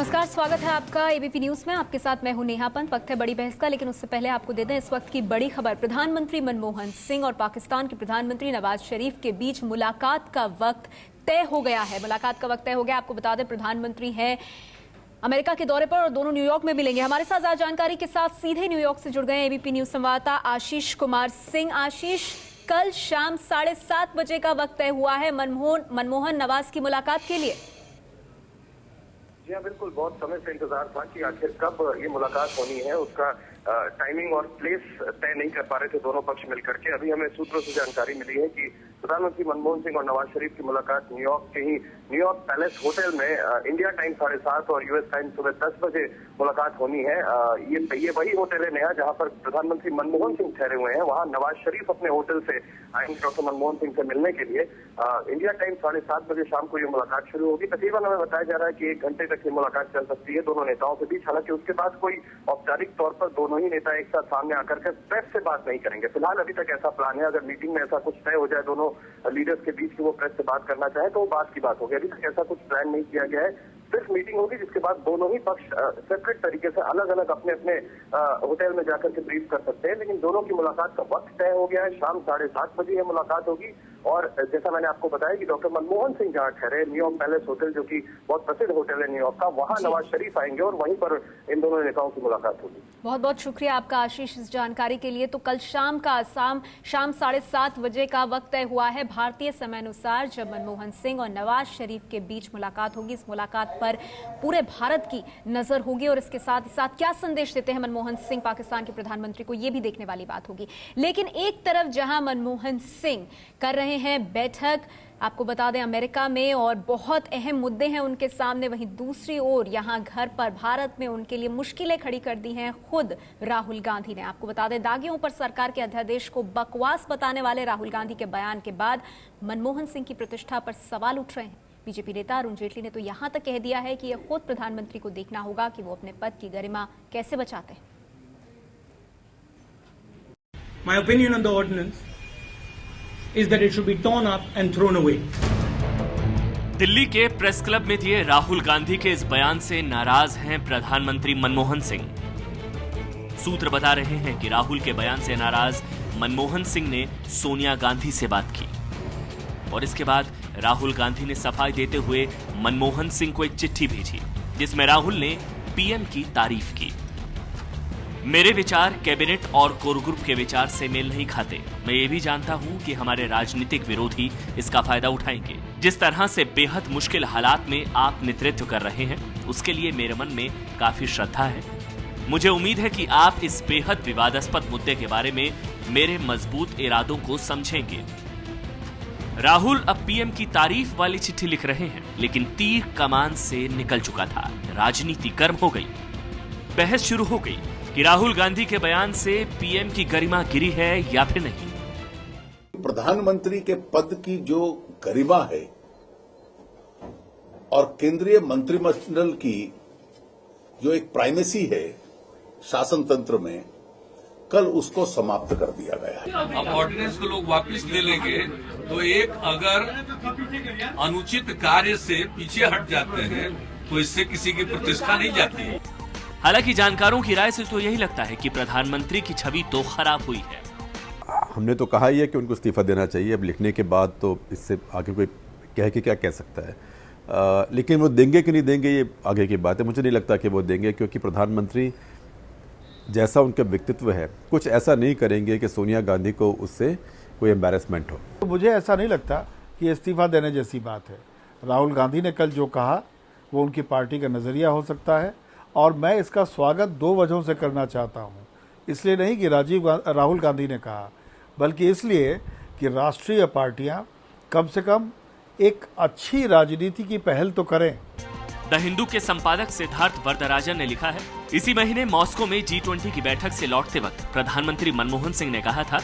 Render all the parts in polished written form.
नमस्कार, स्वागत है आपका एबीपी न्यूज में। आपके साथ मैं हूं नेहा पंत। वक्त है बड़ी बहस का, लेकिन उससे पहले आपको दे दें इस वक्त की बड़ी खबर। प्रधानमंत्री मनमोहन सिंह और पाकिस्तान के प्रधानमंत्री नवाज शरीफ के बीच मुलाकात का वक्त तय हो गया है। मुलाकात का वक्त तय हो गया। आपको बता दें, प्रधानमंत्री हैं अमेरिका के दौरे पर और दोनों न्यूयॉर्क में मिलेंगे। हमारे साथ ज्यादा जानकारी के साथ सीधे न्यूयॉर्क से जुड़ गए एबीपी न्यूज संवाददाता आशीष कुमार सिंह। आशीष, कल शाम 7:30 बजे का वक्त तय हुआ है मनमोहन नवाज की मुलाकात के लिए। जी हाँ, बिल्कुल। बहुत समय से इंतजार था कि आखिर कब ये मुलाकात होनी है। उसका टाइमिंग और प्लेस तय नहीं कर पा रहे थे दोनों पक्ष मिलकर के। अभी हमें सूत्रों से जानकारी मिली है कि प्रधानमंत्री मनमोहन सिंह और नवाज शरीफ की मुलाकात न्यूयॉर्क के ही न्यूयॉर्क पैलेस होटल में इंडिया टाइम 7:30 और यूएस टाइम सुबह 10 बजे मुलाकात होनी है। ये वही होटल है नया जहां पर प्रधानमंत्री मनमोहन सिंह ठहरे हुए हैं। वहां नवाज शरीफ अपने होटल से आएंगे डॉक्टर मनमोहन सिंह से मिलने के लिए। इंडिया टाइम 7:30 बजे शाम को ये मुलाकात शुरू होगी। तकरीबन हमें बताया जा रहा है कि 1 घंटे तक ये मुलाकात चल सकती है दोनों नेताओं के बीच। हालांकि उसके बाद कोई औपचारिक तौर पर दोनों ही नेता एक साथ सामने आकर के प्रेस से बात नहीं करेंगे। फिलहाल अभी तक ऐसा प्लान है। अगर मीटिंग में ऐसा कुछ तय हो जाए दोनों लीडर्स के बीच की वो प्रेस से बात करना चाहे तो वो बात की बात होगी। अभी तक ऐसा कुछ प्लान नहीं किया गया है। सिर्फ मीटिंग होगी जिसके बाद दोनों ही पक्ष सेपरेट तरीके से अलग अलग अपने अपने होटल में जाकर के ब्रीफ कर सकते हैं। लेकिन दोनों की मुलाकात का वक्त तय हो गया है। शाम 7:30 बजे यह मुलाकात होगी। और जैसा मैंने आपको बताया कि डॉक्टर मनमोहन सिंह जहाँ ठहरे न्यूयॉर्क पैलेस होटल, जो कि बहुत प्रसिद्ध होटल है न्यूयॉर्क का, वहाँ नवाज शरीफ आएंगे और वहीं पर इन दोनों नेताओं की मुलाकात होगी। बहुत बहुत शुक्रिया आपका आशीष इस जानकारी के लिए। तो कल शाम 7:30 बजे का वक्त तय हुआ है भारतीय समय अनुसार, जब मनमोहन सिंह और नवाज शरीफ के बीच मुलाकात होगी। इस मुलाकात पर पूरे भारत की नजर होगी और इसके साथ ही साथ क्या संदेश देते हैं मनमोहन सिंह पाकिस्तान के प्रधानमंत्री को, ये भी देखने वाली बात होगी। लेकिन एक तरफ जहां मनमोहन सिंह कर रहे हैं बैठक, आपको बता दें अमेरिका में, और बहुत अहम मुद्दे हैं उनके सामने, वहीं दूसरी ओर यहां घर पर भारत में उनके लिए मुश्किलें खड़ी कर दी हैं खुद राहुल गांधी ने। आपको बता दें, दागियों पर सरकार के अध्यादेश को बकवास बताने वाले राहुल गांधी के बयान के बाद मनमोहन सिंह की प्रतिष्ठा पर सवाल उठ रहे हैं। बीजेपी नेता अरुण जेटली ने तो यहां तक कह दिया है कि यह खुद प्रधानमंत्री को देखना होगा कि वो अपने पद की गरिमा कैसे बचाते हैं। My opinion on the ordinance is that it should be torn up and thrown away. Delhi के प्रेस क्लब में दिए राहुल गांधी के इस बयान से नाराज हैं प्रधानमंत्री मनमोहन सिंह। सूत्र बता रहे हैं कि राहुल के बयान से नाराज मनमोहन सिंह ने सोनिया गांधी से बात की और इसके बाद राहुल गांधी ने सफाई देते हुए मनमोहन सिंह को एक चिट्ठी भेजी जिसमें राहुल ने पीएम की तारीफ की। मेरे विचार कैबिनेट और कोर ग्रुप के विचार से मेल नहीं खाते। मैं ये भी जानता हूं कि हमारे राजनीतिक विरोधी इसका फायदा उठाएंगे। जिस तरह से बेहद मुश्किल हालात में आप नेतृत्व कर रहे हैं उसके लिए मेरे मन में काफी श्रद्धा है। मुझे उम्मीद है कि आप इस बेहद विवादास्पद मुद्दे के बारे में मेरे मजबूत इरादों को समझेंगे। राहुल अब पीएम की तारीफ वाली चिट्ठी लिख रहे हैं, लेकिन तीर कमान से निकल चुका था। राजनीति गर्म हो गई। बहस शुरू हो गई कि राहुल गांधी के बयान से पीएम की गरिमा गिरी है या फिर नहीं। प्रधानमंत्री के पद की जो गरिमा है और केंद्रीय मंत्रिमंडल की जो एक प्राइमेसी है शासन तंत्र में, कल उसको समाप्त कर दिया गया है। अब ऑर्डिनेंस को लोग वापस ले लेंगे तो एक अगर अनुचित कार्य से पीछे हट जाते हैं तो इससे किसी की प्रतिष्ठा नहीं जाती है। हालांकि जानकारों की राय से तो यही लगता है कि प्रधानमंत्री की छवि तो खराब हुई है। हमने तो कहा ही है कि उनको इस्तीफा देना चाहिए। अब लिखने के बाद तो इससे आगे कोई कह के क्या कह सकता है, लेकिन वो देंगे कि नहीं देंगे ये आगे की बात है। मुझे नहीं लगता कि वो देंगे, क्योंकि प्रधानमंत्री जैसा उनका व्यक्तित्व है कुछ ऐसा नहीं करेंगे कि सोनिया गांधी को उससे कोई एम्बैरेसमेंट हो। तो मुझे ऐसा नहीं लगता कि इस्तीफा देने जैसी बात है। राहुल गांधी ने कल जो कहा वो उनकी पार्टी का नज़रिया हो सकता है और मैं इसका स्वागत 2 वजहों से करना चाहता हूं। इसलिए नहीं कि राहुल गांधी ने कहा, बल्कि इसलिए कि राष्ट्रीय पार्टियां कम से कम एक अच्छी राजनीति की पहल तो करें। द हिंदू के संपादक सिद्धार्थ वरदराजन ने लिखा है, इसी महीने मॉस्को में G20 की बैठक से लौटते वक्त प्रधानमंत्री मनमोहन सिंह ने कहा था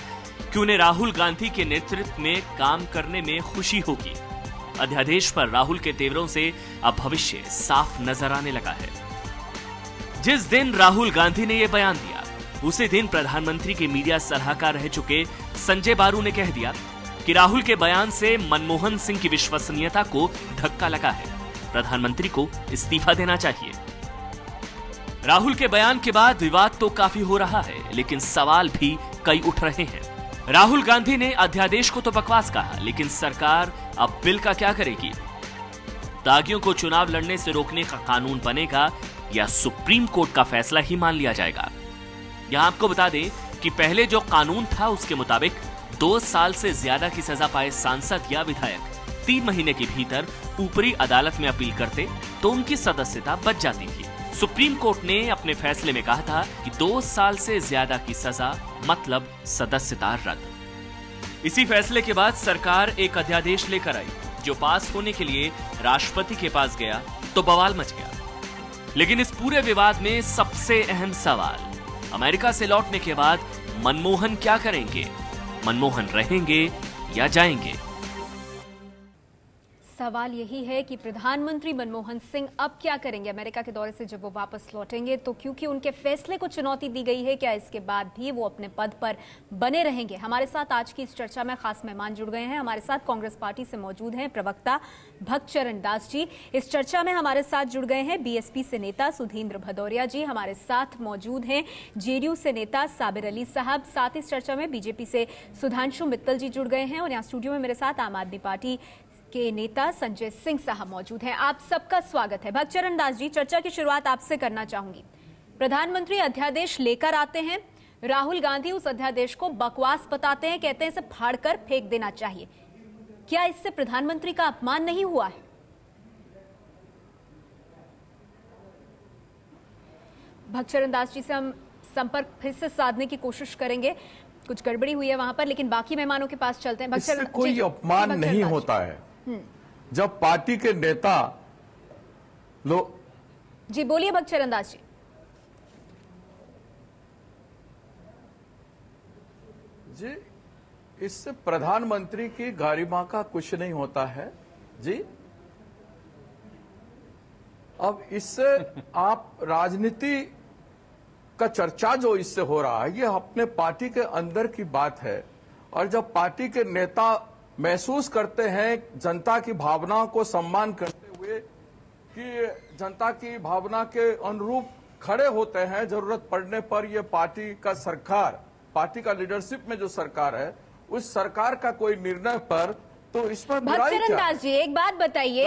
कि उन्हें राहुल गांधी के नेतृत्व में काम करने में खुशी होगी। अध्यादेश पर राहुल के तेवरों से अब भविष्य साफ नजर आने लगा है। जिस दिन राहुल गांधी ने यह बयान दिया उसी दिन प्रधानमंत्री के मीडिया सलाहकार रह चुके संजय बारू ने कह दिया कि राहुल के बयान से मनमोहन सिंह की विश्वसनीयता को धक्का लगा है, प्रधानमंत्री को इस्तीफा देना चाहिए। राहुल के बयान के बाद विवाद तो काफी हो रहा है, लेकिन सवाल भी कई उठ रहे हैं। राहुल गांधी ने अध्यादेश को तो बकवास कहा, लेकिन सरकार अब बिल का क्या करेगी? दागियों को चुनाव लड़ने से रोकने का कानून बनेगा या सुप्रीम कोर्ट का फैसला ही मान लिया जाएगा? यहां आपको बता दें कि पहले जो कानून था उसके मुताबिक 2 साल से ज्यादा की सजा पाए सांसद या विधायक 3 महीने के भीतर ऊपरी अदालत में अपील करते तो उनकी सदस्यता बच जाती थी। सुप्रीम कोर्ट ने अपने फैसले में कहा था कि 2 साल से ज्यादा की सजा मतलब सदस्यता रद्द। इसी फैसले के बाद सरकार एक अध्यादेश लेकर आई जो पास होने के लिए राष्ट्रपति के पास गया तो बवाल मच गया। लेकिन इस पूरे विवाद में सबसे अहम सवाल, अमेरिका से लौटने के बाद मनमोहन क्या करेंगे? मनमोहन रहेंगे या जाएंगे? सवाल यही है कि प्रधानमंत्री मनमोहन सिंह अब क्या करेंगे अमेरिका के दौरे से जब वो वापस लौटेंगे, तो क्योंकि उनके फैसले को चुनौती दी गई है, क्या इसके बाद भी वो अपने पद पर बने रहेंगे? हमारे साथ आज की इस चर्चा में खास मेहमान जुड़ गए हैं। हमारे साथ कांग्रेस पार्टी से मौजूद हैं प्रवक्ता भक्तचरण दास जी। इस चर्चा में हमारे साथ जुड़ गए हैं बीएसपी से नेता सुधींद्र भदौरिया जी। हमारे साथ मौजूद हैं जेडीयू से नेता साबिर अली साहब। साथ इस चर्चा में बीजेपी से सुधांशु मित्तल जी जुड़ गए हैं और यहाँ स्टूडियो में मेरे साथ आम आदमी पार्टी के नेता संजय सिंह साहब मौजूद हैं। आप सबका स्वागत है। भक्तचरण दास जी, चर्चा की शुरुआत आपसे करना चाहूंगी। प्रधानमंत्री अध्यादेश लेकर आते हैं, राहुल गांधी उस अध्यादेश को बकवास बताते हैं, कहते हैं इसे फाड़कर फेंक देना चाहिए। क्या इससे प्रधानमंत्री का अपमान नहीं हुआ है? भक्तचरण दास जी से हम संपर्क फिर से साधने की कोशिश करेंगे। कुछ गड़बड़ी हुई है वहां पर, लेकिन बाकी मेहमानों के पास चलते हैं। इससे कोई अपमान नहीं होता है जब पार्टी के नेता जी बोलिए भक्तचरण दास जी। जी, इससे प्रधानमंत्री की गरिमा का कुछ नहीं होता है जी। अब इससे आप राजनीति का चर्चा जो इससे हो रहा है, ये अपने पार्टी के अंदर की बात है। और जब पार्टी के नेता महसूस करते हैं जनता की भावनाओं को सम्मान करते हुए कि जनता की भावना के अनुरूप खड़े होते हैं, जरूरत पड़ने पर ये पार्टी का सरकार, पार्टी का लीडरशिप में जो सरकार है, उस सरकार का कोई निर्णय पर तो इसमें भक्तचरण दास जी एक बात बताइए,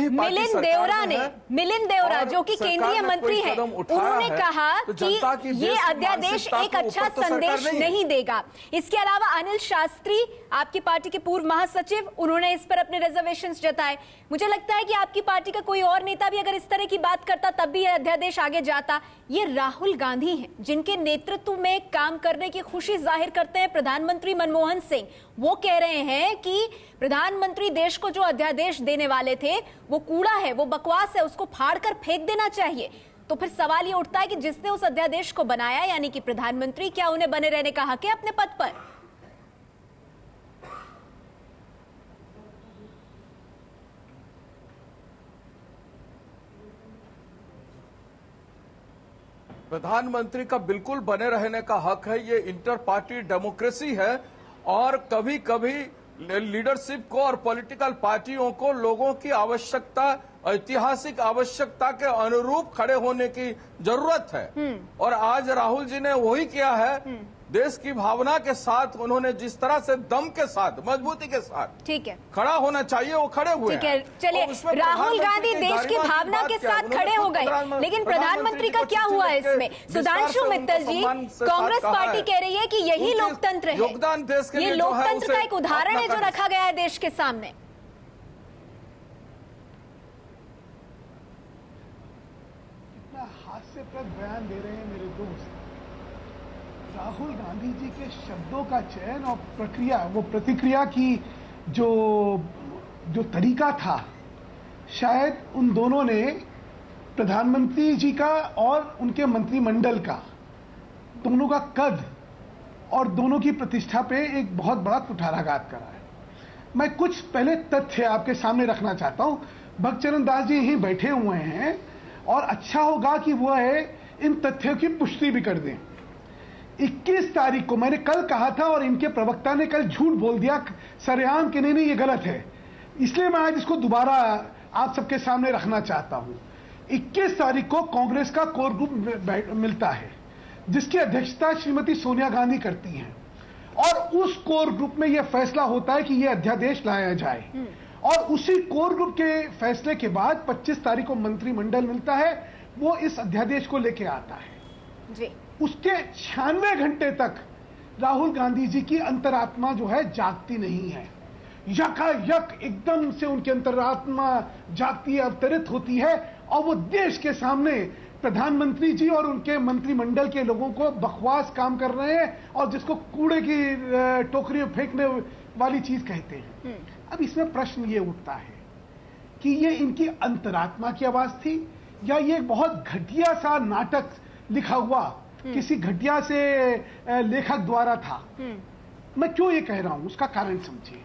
मिलिंद देवरा जो कि केंद्रीय मंत्री हैं, उन्होंने कहा कि ये अध्यादेश एक अच्छा संदेश नहीं देगा। इसके अलावा अनिल शास्त्री, आपकी पार्टी के पूर्व महासचिव, उन्होंने इस पर अपने रिजर्वेशंस जताए। मुझे लगता है कि आपकी पार्टी का कोई और नेता भी अगर इस तरह की बात करता तब भी यह अध्यादेश आगे जाता। ये राहुल गांधी हैं जिनके नेतृत्व में काम करने की खुशी जाहिर करते हैं प्रधानमंत्री मनमोहन सिंह। वो कह रहे हैं कि प्रधानमंत्री देश को जो अध्यादेश देने वाले थे वो कूड़ा है, वो बकवास है, उसको फाड़कर फेंक देना चाहिए। तो फिर सवाल ये उठता है कि जिसने उस अध्यादेश को बनाया यानी कि प्रधानमंत्री, क्या उन्हें बने रहने का हक है अपने पद पर? प्रधानमंत्री का बिल्कुल बने रहने का हक है। ये इंटर पार्टी डेमोक्रेसी है और कभी कभी लीडरशिप को और पॉलिटिकल पार्टियों को लोगों की आवश्यकता, ऐतिहासिक आवश्यकता के अनुरूप खड़े होने की जरूरत है। और आज राहुल जी ने वही किया है। देश की भावना के साथ उन्होंने जिस तरह से दम के साथ, मजबूती के साथ, ठीक है, खड़ा होना चाहिए, वो खड़े हुए। ठीक है, चलिए, राहुल गांधी देश की भावना के साथ खड़े हो गए, लेकिन प्रधानमंत्री का क्या हुआ इसमें? सुधांशु मित्तल जी, कांग्रेस पार्टी कह रही है कि यही लोकतंत्र है, योगदान देश के ये लोकतंत्र का एक उदाहरण है जो रखा गया है देश के सामने। कितना हास्यप्रद बयान दे रहे हैं मेरे दोस्त। राहुल गांधी जी के शब्दों का चयन और प्रक्रिया, वो प्रतिक्रिया की जो तरीका था, शायद उन दोनों ने प्रधानमंत्री जी का और उनके मंत्रिमंडल का, दोनों का कद और दोनों की प्रतिष्ठा पे एक बहुत बड़ा कुठाराघात करा है। मैं कुछ पहले तथ्य आपके सामने रखना चाहता हूं। भक्तचरण दास जी यहीं बैठे हुए हैं और अच्छा होगा कि वह इन तथ्यों की पुष्टि भी कर दें। 21 तारीख को मैंने कल कहा था और इनके प्रवक्ता ने कल झूठ बोल दिया सरेआम कि नहीं ये गलत है, इसलिए मैं आज इसको दोबारा आप सबके सामने रखना चाहता हूं। 21 तारीख को कांग्रेस का कोर ग्रुप मिलता है, जिसकी अध्यक्षता श्रीमती सोनिया गांधी करती हैं, और उस कोर ग्रुप में यह फैसला होता है कि यह अध्यादेश लाया जाए, और उसी कोर ग्रुप के फैसले के बाद 25 तारीख को मंत्रिमंडल मिलता है, वो इस अध्यादेश को लेके आता है जी। उसके 96 घंटे तक राहुल गांधी जी की अंतरात्मा जो है जागती नहीं है, यकायक एकदम से उनकी अंतरात्मा जागती है, अवतरित होती है, और वो देश के सामने प्रधानमंत्री जी और उनके मंत्रिमंडल के लोगों को बकवास काम कर रहे हैं, और जिसको कूड़े की टोकरी में फेंकने वाली चीज कहते हैं। अब इसमें प्रश्न ये उठता है कि ये इनकी अंतरात्मा की आवाज थी, या ये बहुत घटिया सा नाटक लिखा हुआ किसी घटिया से लेखक द्वारा था। मैं क्यों ये कह रहा हूं, उसका कारण समझिए।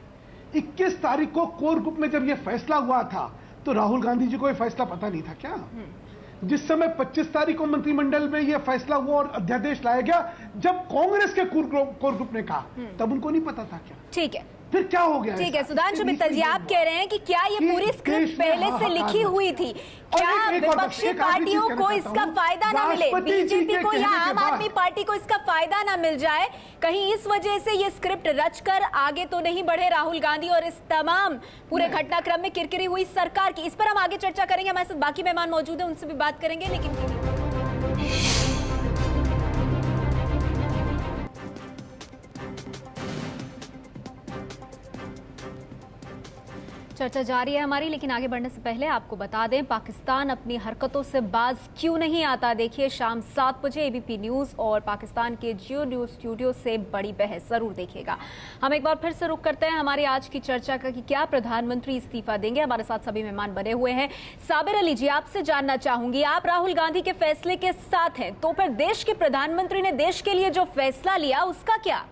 21 तारीख को कोर ग्रुप में जब ये फैसला हुआ था, तो राहुल गांधी जी को ये फैसला पता नहीं था क्या? जिस समय 25 तारीख को मंत्रिमंडल में यह फैसला हुआ और अध्यादेश लाया गया, जब कांग्रेस के कोर ग्रुप ने कहा, तब उनको नहीं पता था क्या? ठीक है, फिर क्या हो गया? ठीक है सुधांशु मित्तल जी, आप कह रहे हैं कि क्या ये पूरी स्क्रिप्ट पहले से लिखी हुई थी? क्या विपक्षी पार्टियों को इसका फायदा ना मिले, बीजेपी को या आम आदमी पार्टी को इसका फायदा ना मिल जाए? कहीं इस वजह से ये स्क्रिप्ट रचकर आगे तो नहीं बढ़े राहुल गांधी और इस तमाम पूरे घटनाक्रम में किरकिरी हुई सरकार की? इस पर हम आगे चर्चा करेंगे, हमारे साथ बाकी मेहमान मौजूद हैं, उनसे भी बात करेंगे, लेकिन चर्चा जारी है हमारी। लेकिन आगे बढ़ने से पहले आपको बता दें, पाकिस्तान अपनी हरकतों से बाज क्यों नहीं आता? देखिए शाम 7 बजे एबीपी न्यूज और पाकिस्तान के जियो न्यूज स्टूडियो से बड़ी बहस जरूर देखिएगा। हम एक बार फिर से रुक करते हैं हमारी आज की चर्चा का कि क्या प्रधानमंत्री इस्तीफा देंगे। हमारे साथ सभी मेहमान बने हुए हैं। साबिर अली जी, आपसे जानना चाहूंगी, आप राहुल गांधी के फैसले के साथ हैं, तो फिर देश के प्रधानमंत्री ने देश के लिए जो फैसला लिया उसका क्या?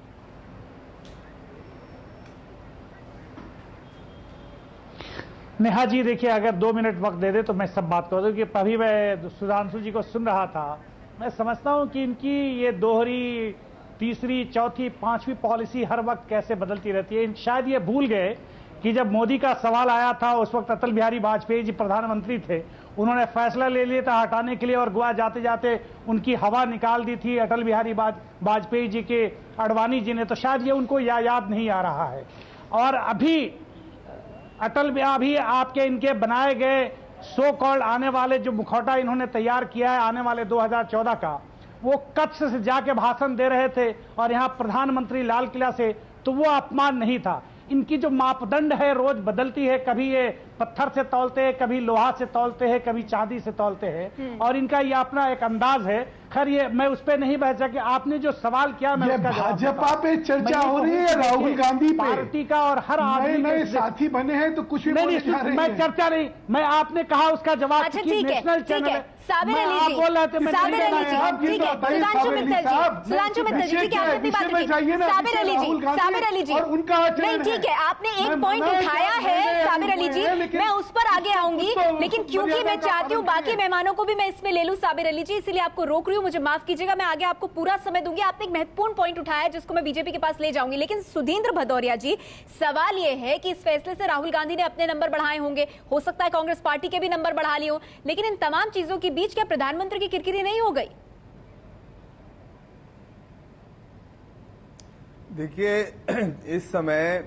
नेहा जी देखिए, अगर 2 मिनट वक्त दे दे तो मैं सब बात कर दूं कि अभी मैं सुधांशु जी को सुन रहा था। मैं समझता हूं कि इनकी ये दोहरी तीसरी चौथी पांचवी पॉलिसी हर वक्त कैसे बदलती रहती है। शायद ये भूल गए कि जब मोदी का सवाल आया था उस वक्त अटल बिहारी वाजपेयी जी प्रधानमंत्री थे, उन्होंने फैसला ले लिया था हटाने के लिए और गोवा जाते जाते उनकी हवा निकाल दी थी अटल बिहारी वाजपेयी जी के अडवाणी जी ने, तो शायद ये उनको याद नहीं आ रहा है। और अभी अभी आपके इनके बनाए गए सो कॉल्ड आने वाले जो मुखौटा इन्होंने तैयार किया है आने वाले 2014 का, वो कच्छ से जाके भाषण दे रहे थे और यहां प्रधानमंत्री लाल किला से, तो वो अपमान नहीं था। इनकी जो मापदंड है रोज बदलती है, कभी ये पत्थर से तौलते हैं, कभी लोहा से तौलते हैं, कभी चांदी से तौलते हैं, और इनका ये अपना एक अंदाज है। खैर ये मैं उस पर नहीं बहस कि आपने जो सवाल किया मैं उसका भाजपा पे चर्चा हो रही है, राहुल गांधी पे पार्टी का और हर आदमी नए साथी बने हैं तो कुछ भी नहीं, मैं चर्चा नहीं, मैं आपने कहा उसका जवाब नेशनल चैनल साबिर अली जी, साबिर अली जी, ठीक है, सुधांशु मित्तल जी, सुधांशु मित्तल जी, ठीक है, आपने अपनी बात रखी। साबिर अली जी, साबिर अली जी, नहीं ठीक है, आपने एक पॉइंट उठाया है साबिर अली जी, मैं उस पर आगे आऊंगी, लेकिन क्योंकि मैं चाहती हूँ बाकी मेहमानों को भी मैं इसमें ले लूं साबिर अली जी, इसलिए आपको रोक रही हूँ, मुझे माफ कीजिएगा, मैं आगे आपको पूरा समय दूंगी। आपने एक महत्वपूर्ण पॉइंट उठाया जिसको मैं बीजेपी के पास ले जाऊंगी, लेकिन सुधींद्र भदौरिया जी, सवाल यह है कि इस फैसले से राहुल गांधी ने अपने नंबर बढ़ाए होंगे, हो सकता है कांग्रेस पार्टी के भी नंबर बढ़ा लिए हो, लेकिन इन तमाम चीजों के बीच क्या प्रधानमंत्री की किरकिरी नहीं हो गई? देखिए, इस समय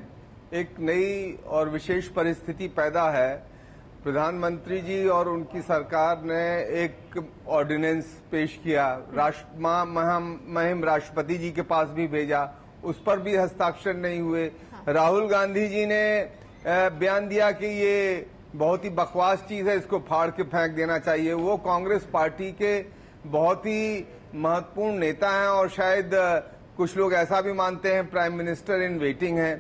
एक नई और विशेष परिस्थिति पैदा है। प्रधानमंत्री जी और उनकी सरकार ने एक ऑर्डिनेंस पेश किया, मुहिम राष्ट्रपति जी के पास भी भेजा, उस पर भी हस्ताक्षर नहीं हुए। राहुल गांधी जी ने बयान दिया कि ये बहुत ही बकवास चीज है, इसको फाड़ के फेंक देना चाहिए। वो कांग्रेस पार्टी के बहुत ही महत्वपूर्ण नेता हैं और शायद कुछ लोग ऐसा भी मानते हैं प्राइम मिनिस्टर इन वेटिंग हैं।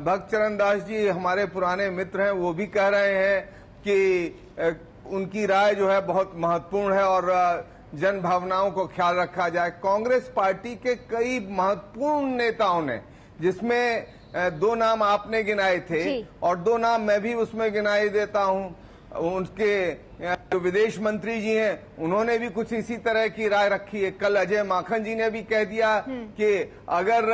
भक्त चरण दास जी हमारे पुराने मित्र हैं, वो भी कह रहे हैं कि उनकी राय जो है बहुत महत्वपूर्ण है और जन भावनाओं को ख्याल रखा जाए। कांग्रेस पार्टी के कई महत्वपूर्ण नेताओं ने, जिसमें 2 नाम आपने गिनाए थे और 2 नाम मैं भी उसमें गिनाई देता हूं, उनके जो विदेश मंत्री जी हैं उन्होंने भी कुछ इसी तरह की राय रखी है। कल अजय माखन जी ने भी कह दिया कि अगर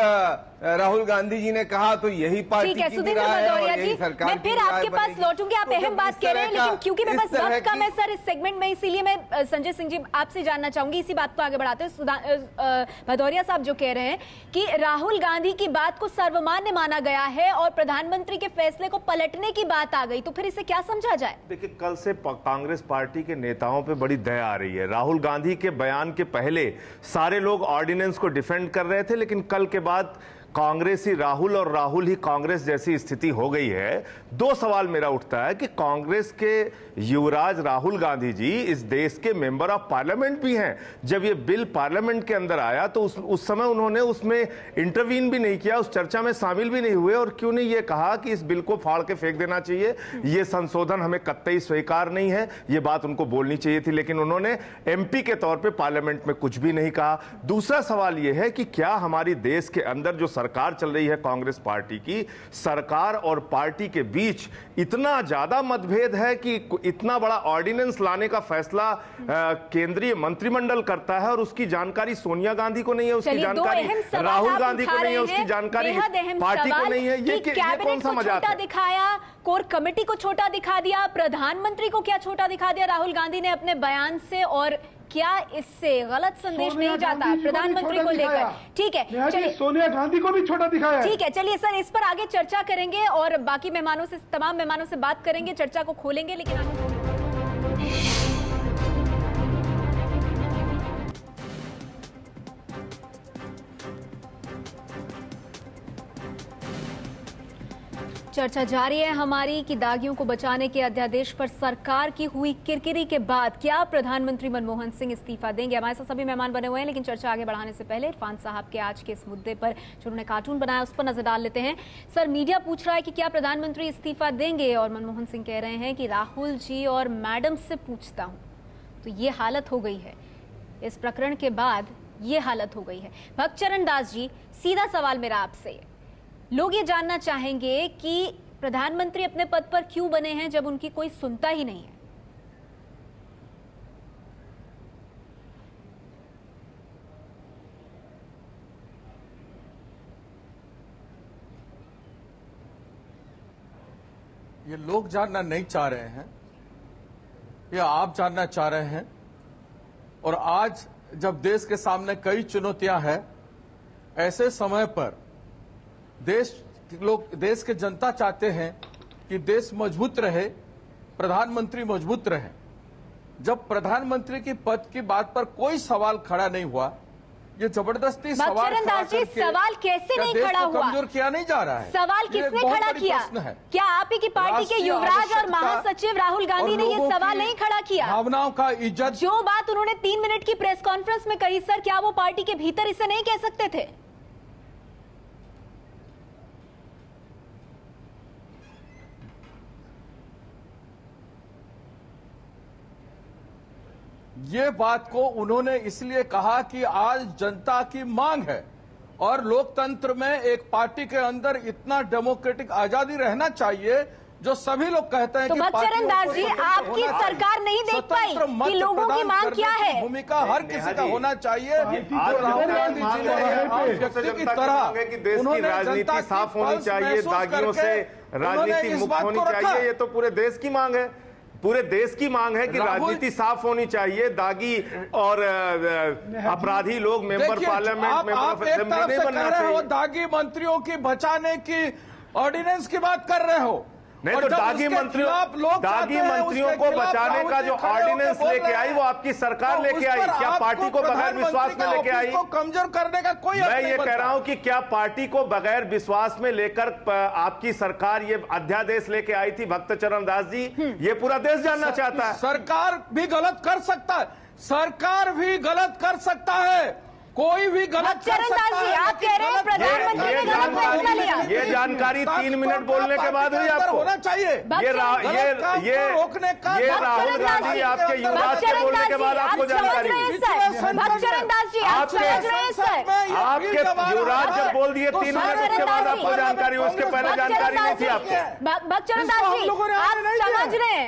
राहुल गांधी जी ने कहा तो यही पार्टी की भी राय है और यही सरकार मैं फिर आपके पास लौटूंगी। आप अहम बात कह रहे हैं, लेकिन क्योंकि मैं बस वक्त कम है सर इस सेगमेंट में, इसीलिए मैं संजय सिंह जी आपसे जानना चाहूंगी इसी बात को आगे बढ़ाते हैं। भदौरिया साहब जो कह रहे हैं कि राहुल गांधी की बात को सर्वमान्य माना गया है और प्रधानमंत्री के फैसले को पलटने की बात आ गई, तो फिर इसे क्या समझा जाए? देखिए, कल से कांग्रेस पार्टी के नेताओं पे बड़ी दया आ रही है। राहुल गांधी के बयान के पहले सारे लोग ऑर्डिनेंस को डिफेंड कर रहे थे, लेकिन कल के बाद कांग्रेस ही राहुल और राहुल ही कांग्रेस जैसी स्थिति हो गई है। दो सवाल मेरा उठता है कि कांग्रेस के युवराज राहुल गांधी जी इस देश के मेंबर ऑफ पार्लियामेंट भी हैं। जब ये बिल पार्लियामेंट के अंदर आया तो उस समय उन्होंने उसमें इंटरवीन भी नहीं किया, उस चर्चा में शामिल भी नहीं हुए, और क्यों नहीं ये कहा कि इस बिल को फाड़ के फेंक देना चाहिए, ये संशोधन हमें कतई स्वीकार नहीं है। ये बात उनको बोलनी चाहिए थी, लेकिन उन्होंने एमपी के तौर पर पार्लियामेंट में कुछ भी नहीं कहा। दूसरा सवाल यह है कि क्या हमारी देश के अंदर जो सरकार चल रही है कांग्रेस पार्टी की, सरकार और पार्टी के बीच इतना ज्यादा मतभेद है कि इतना बड़ा ऑर्डिनेंस लाने का फैसला केंद्रीय मंत्रिमंडल करता है और उसकी जानकारी सोनिया गांधी को नहीं है, उसकी जानकारी राहुल गांधी को नहीं है, उसकी जानकारी पार्टी को नहीं है। ये कौन सा मजाक है? दिखाया, कोर कमेटी को छोटा दिखा दिया, प्रधानमंत्री को क्या छोटा दिखा दिया राहुल गांधी ने अपने बयान से, और क्या इससे गलत संदेश नहीं जाता प्रधानमंत्री को लेकर? ठीक है, चलिए सोनिया गांधी को भी छोटा दिखाया। ठीक है, चलिए सर इस पर आगे चर्चा करेंगे और बाकी मेहमानों से, तमाम मेहमानों से बात करेंगे, चर्चा को खोलेंगे, लेकिन चर्चा जारी है हमारी कि दागियों को बचाने के अध्यादेश पर सरकार की हुई किरकिरी के बाद क्या प्रधानमंत्री मनमोहन सिंह इस्तीफा देंगे? हमारे साथ सभी मेहमान बने हुए हैं, लेकिन चर्चा आगे बढ़ाने से पहले इरफान साहब के आज के इस मुद्दे पर जो उन्होंने कार्टून बनाया उस पर नजर डाल लेते हैं। सर, मीडिया पूछ रहा है कि क्या प्रधानमंत्री इस्तीफा देंगे, और मनमोहन सिंह कह रहे हैं कि राहुल जी और मैडम से पूछता हूं। तो ये हालत हो गई है, इस प्रकरण के बाद ये हालत हो गई है। भक्तचरण दास जी, सीधा सवाल मेरा आपसे, लोग ये जानना चाहेंगे कि प्रधानमंत्री अपने पद पर क्यों बने हैं जब उनकी कोई सुनता ही नहीं है? ये लोग जानना नहीं चाह रहे हैं, ये आप जानना चाह रहे हैं। और आज जब देश के सामने कई चुनौतियां हैं, ऐसे समय पर देश के जनता चाहते हैं कि देश मजबूत रहे, प्रधानमंत्री मजबूत रहे। जब प्रधानमंत्री की पद की बात पर कोई सवाल खड़ा नहीं हुआ, ये जबरदस्ती सवाल खड़ा करके सवाल कैसे नहीं खड़ा हुआ? कमजोर किया नहीं जा रहा है। सवाल किसने खड़ा किया? क्या आप ही की पार्टी के युवराज और महासचिव राहुल गांधी ने ये सवाल नहीं खड़ा किया? भावनाओं का इज्जत, जो बात उन्होंने 3 मिनट की प्रेस कॉन्फ्रेंस में कही, सर क्या वो पार्टी के भीतर इसे नहीं कह सकते थे? ये बात को उन्होंने इसलिए कहा कि आज जनता की मांग है और लोकतंत्र में एक पार्टी के अंदर इतना डेमोक्रेटिक आजादी रहना चाहिए जो सभी लोग कहते हैं। तो भक्तचरण दास जी, आपकी सरकार नहीं देख पाई कि लोगों की मांग क्या है? भूमिका हर किसी का होना चाहिए। राहुल गांधी जी ने व्यक्ति की तरह उन्होंने राजनीति साफ होनी चाहिए, दागियों से राजनीति मुक्त होनी चाहिए, ये तो पूरे देश की मांग है। पूरे देश की मांग है कि राजनीति साफ होनी चाहिए, दागी और अपराधी लोग member parliament, member of assembly नहीं बनना चाहिए। दागी मंत्रियों की बचाने की ऑर्डिनेंस की बात कर रहे हो, नहीं तो दागी मंत्रियों को बचाने का जो ऑर्डिनेंस लेके आई वो आपकी सरकार लेके आई, क्या पार्टी को बगैर विश्वास में लेके आई? कमजोर करने का कोई मैं ये कह रहा हूं कि क्या पार्टी को बगैर विश्वास में लेकर आपकी सरकार ये अध्यादेश लेके आई थी? भक्तचरण दास जी, ये पूरा देश जानना चाहता है। सरकार भी गलत कर सकता है, सरकार भी गलत कर सकता है, कोई भी गलत कर सकता है। आप कह रहे हैं प्रधानमंत्री ने गलत फैसला लिया। ये जानकारी 3 मिनट बोलने के बाद हुई आपको होना चाहिए। ये रोकने का ये राहुल गांधी आपके युवराज के बोलने के बाद आपको जानकारी हुई। भक्तचरण जी आप समझ रहे हैं सर, आपके युवराज जब बोल दिए 3 मिनट उसके बाद आपको जानकारी हुई, उसके पहले जानकारी नहीं थी आपको। भक्तचरण दास जी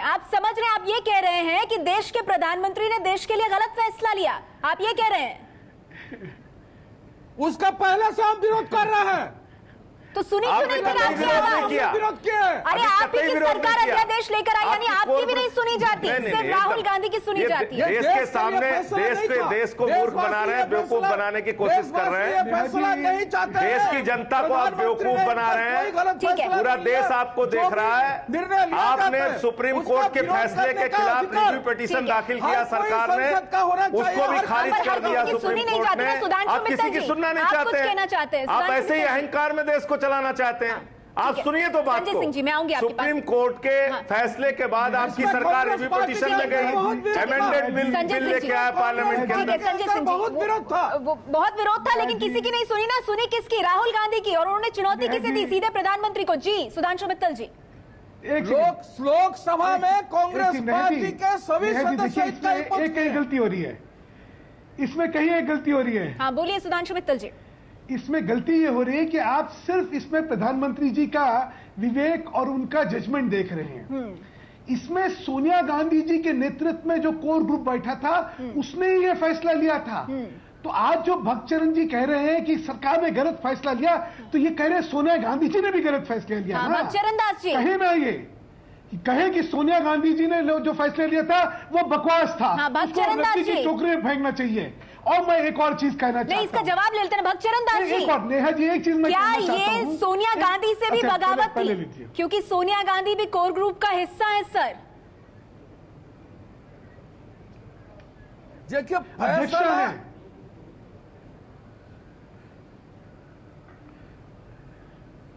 आप समझ रहे हैं, आप ये कह रहे हैं कि देश के प्रधानमंत्री ने देश के लिए गलत फैसला लिया, आप ये कह रहे हैं? उसका पहले से हम विरोध कर रहे हैं, तो सुनी क्यों नहीं फिर आपकी आवाज? विरोध किया। अरे आप ही की सरकार अध्यादेश लेकर आई, यानी आपकी भी नहीं सुनी जाती, सिर्फ राहुल गांधी की सुनी जाती है। देश के सामने देश को मूर्ख बना रहे हैं, बेवकूफ बनाने की कोशिश कर रहे हैं। देश की जनता को आप बेवकूफ बना रहे हैं, पूरा देश आपको देख रहा है। आपने सुप्रीम कोर्ट के फैसले के खिलाफ रिव्यू पिटीशन दाखिल किया सरकार ने, उसको भी खारिज कर दिया सुप्रीम कोर्ट ने। आप किसी की सुनना नहीं चाहते, आप ऐसे ही अहंकार में देश को चलाना चाहते हैं। आप सुनिए तो बात को, सुप्रीम कोर्ट के फैसले के बाद आपकी सरकार रिव्यू पिटीशन में गई, अमेंडेड बिल लेके आया पार्लियामेंट के अंदर। संजय सिंह जी, बहुत विरोध था, लेकिन किसी की नहीं सुनी ना, सुनी किसकी? राहुल गांधी की। और उन्होंने चुनौती किसे दी? सीधे प्रधानमंत्री को। जी सुधांशु मित्तल जी, लोकसभा में कांग्रेस पार्टी के सभी सदस्य एक गलती हो रही है, इसमें कहीं एक गलती हो रही है। हाँ बोलिए सुधांशु मित्तल जी। इसमें गलती ये हो रही है कि आप सिर्फ इसमें प्रधानमंत्री जी का विवेक और उनका जजमेंट देख रहे हैं। इसमें सोनिया गांधी जी के नेतृत्व में जो कोर ग्रुप बैठा था उसने ही ये फैसला लिया था। तो आज जो भक्तचरण जी कह रहे हैं कि सरकार ने गलत फैसला लिया, तो ये कह रहे हैं सोनिया गांधी जी ने भी गलत फैसला लिया। हाँ, भक्तचरण दास जी कहे ना ये कहे कि सोनिया गांधी जी ने जो फैसला लिया था वो बकवास था। हाँ, भक्तचरण दास जी टोकरे में फेंकना चाहिए। और मैं एक और चीज कहना चाहता हूं, इसका जवाब ले लेते हैं भक्तचरण दास जी। एक और नेहा जी, एक चीज मैं क्या कहना चाहता हूं, ये सोनिया गांधी से भी बगावत थी? क्योंकि सोनिया गांधी भी कोर ग्रुप का हिस्सा है सर। देखिए फैसला है,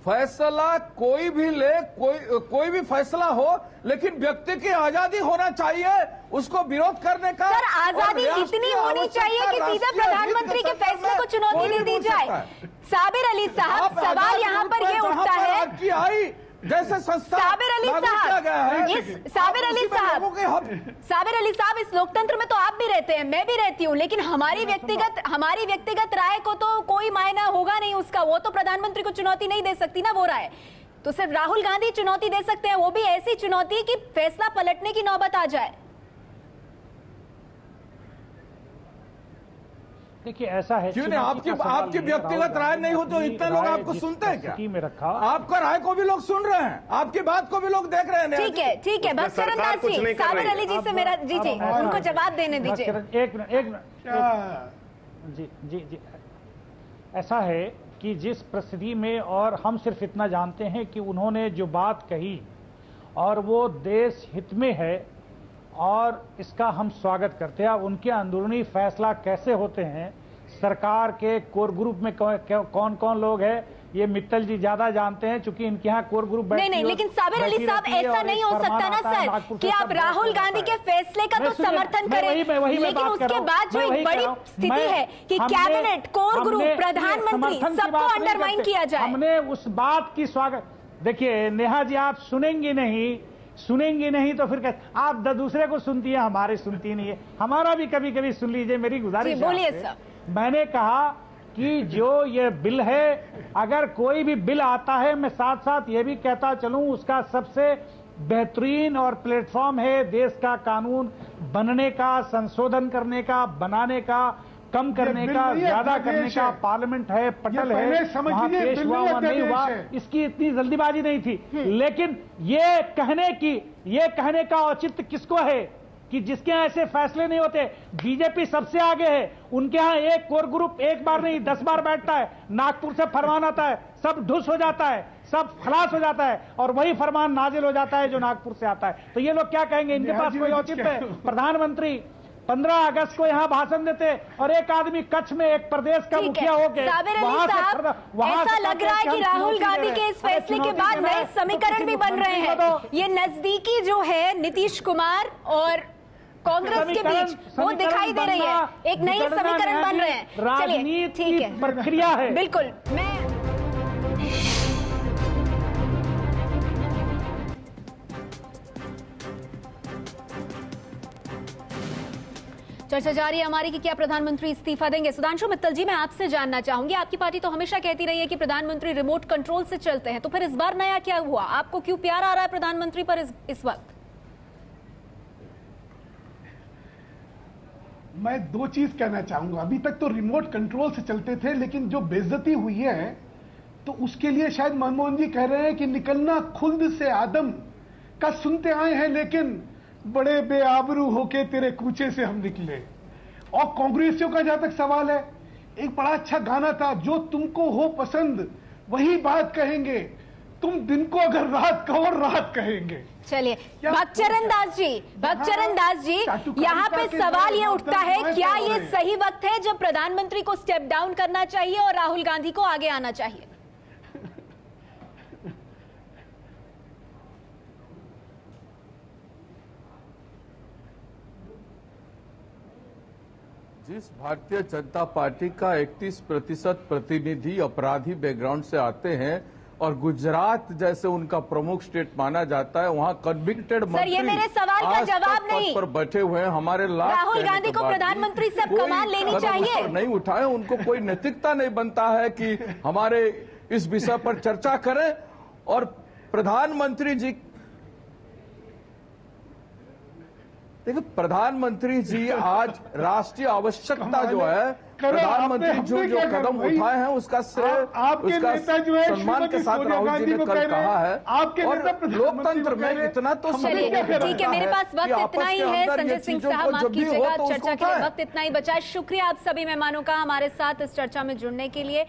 फैसला कोई भी ले, कोई भी फैसला हो, लेकिन व्यक्ति की आजादी होना चाहिए उसको विरोध करने का। सर आजादी इतनी होनी चाहिए कि सीधे प्रधानमंत्री के फैसले को चुनौती नहीं दी जाए। साबिर अली साहब, सवाल यहाँ पर ये उठता है, जैसे संस्था साबिर अली साहब, इस लोकतंत्र में तो आप भी रहते हैं, मैं भी रहती हूँ, लेकिन हमारी व्यक्तिगत राय को तो कोई मायना होगा नहीं उसका। वो तो प्रधानमंत्री को चुनौती नहीं दे सकती ना वो राय, तो सिर्फ राहुल गांधी चुनौती दे सकते हैं, वो भी ऐसी चुनौती कि फैसला पलटने की नौबत आ जाए। देखिए ऐसा है, क्यों नहीं? आपकी व्यक्तिगत राय नहीं हो तो इतने लोग आपको सुनते हैं क्या? में रखा आपका राय को भी लोग सुन रहे हैं, आपकी बात को भी लोग देख रहे हैं। ठीक है भक्तचरण दास जी, साबिर अली जी से मेरा जी उनको जवाब देने दीजिए। एक मिनट जी, ऐसा है कि जिस परिस्थिति में, और हम सिर्फ इतना जानते हैं कि उन्होंने जो बात कही और वो देश हित में है और इसका हम स्वागत करते हैं। उनके अंदरूनी फैसला कैसे होते हैं, सरकार के कोर ग्रुप में कौन कौन लोग हैं, ये मित्तल जी ज्यादा जानते हैं, चूंकि इनके यहाँ कोर ग्रुप नहीं, लेकिन साबिर अली साहब ऐसा नहीं हो सकता ना सर कि आप राहुल गांधी के फैसले का तो समर्थन करें, लेकिन उसके बाद जो एक बड़ी स्थिति है कि कैबिनेट, कोर ग्रुप, प्रधानमंत्री सबको अंडरमाइन किया जाए। हमने उस बात की स्वागत, देखिए नेहा जी आप सुनेंगे नहीं तो फिर आप दूसरे को सुनती है, हमारे सुनती नहीं है, हमारा भी कभी कभी सुन लीजिए, मेरी गुजारिश है। मैंने कहा कि जो ये बिल है, अगर कोई भी बिल आता है, मैं साथ साथ ये भी कहता चलूं, उसका सबसे बेहतरीन और प्लेटफॉर्म है देश का कानून बनने का, संशोधन करने का, बनाने का, कम करने का, ज्यादा करने का पार्लियामेंट है, पटल है, वहां पेश हुआ नहीं हुआ, इसकी इतनी जल्दीबाजी नहीं थी। लेकिन ये कहने का औचित्य किसको है कि जिसके यहाँ ऐसे फैसले नहीं होते? बीजेपी सबसे आगे है, उनके यहाँ एक कोर ग्रुप एक बार नहीं 10 बार बैठता है, नागपुर से फरमान आता है, सब ढुस हो जाता है, सब खलास हो जाता है और वही फरमान नाजिल हो जाता है जो नागपुर से आता है। तो ये लोग क्या कहेंगे? इनके पास कोई औचित्य है? प्रधानमंत्री 15 अगस्त को यहाँ भाषण देते और एक आदमी कच्छ में एक प्रदेश का मुखिया होकर ऐसा लग रहा है कि राहुल गांधी के इस फैसले के बाद नए समीकरण भी बन रहे हैं। ये नजदीकी जो है नीतीश कुमार और कांग्रेस के बीच वो दिखाई दे रही है, एक नई समीकरण बन रहे हैं। चलिए ठीक है, प्रक्रिया है। बिल्कुल। मैं चर्चा जारी है हमारी कि क्या प्रधानमंत्री इस्तीफा देंगे। सुधांशु मित्तल जी, मैं आपसे जानना चाहूंगी, आपकी पार्टी तो हमेशा कहती रही है कि प्रधानमंत्री रिमोट कंट्रोल से चलते हैं, तो फिर इस बार नया क्या हुआ? आपको क्यों प्यार आ रहा है प्रधानमंत्री पर इस वक्त? मैं दो चीज कहना चाहूंगा। अभी तक तो रिमोट कंट्रोल से चलते थे, लेकिन जो बेइज्जती हुई है तो उसके लिए शायद मनमोहन जी कह रहे हैं कि निकलना खुल्द से आदम का सुनते आए हैं, लेकिन बड़े बेआबरू होके तेरे कूचे से हम निकले। और कांग्रेसियों का जहां तक सवाल है, एक बड़ा अच्छा गाना था, जो तुमको हो पसंद वही बात कहेंगे, तुम दिन को अगर रात कहो रात कहेंगे। चलिए भक्तचरण दास जी, यहाँ पे सवाल ये उठता है, क्या ये सही वक्त है जब प्रधानमंत्री को स्टेप डाउन करना चाहिए और राहुल गांधी को आगे आना चाहिए? जिस भारतीय जनता पार्टी का 31% प्रतिनिधि अपराधी बैकग्राउंड से आते हैं और गुजरात जैसे उनका प्रमुख स्टेट माना जाता है, वहां कन्विक्टेड मंत्री ये मेरे सवाल का जवाब नहीं पर बैठे हुए हैं। हमारे राहुल गांधी को प्रधानमंत्री से कमान लेनी चाहिए, नहीं उठाए, उनको कोई नैतिकता नहीं बनता है कि हमारे इस विषय पर चर्चा करें। और प्रधानमंत्री जी, देखिए प्रधानमंत्री जी आज राष्ट्रीय आवश्यकता जो है, प्रधानमंत्री जो कदम उठाए हैं उसका श्रेय, उसका सम्मान के साथ राहुल जी ने कल कहा है। और लोकतंत्र में इतना तो ठीक है, मेरे पास वक्त इतना ही है। संजय सिंह साहब माफ कीजिएगा, चर्चा के लिए वक्त इतना ही बचा है। शुक्रिया आप सभी मेहमानों का हमारे साथ इस चर्चा में जुड़ने के लिए।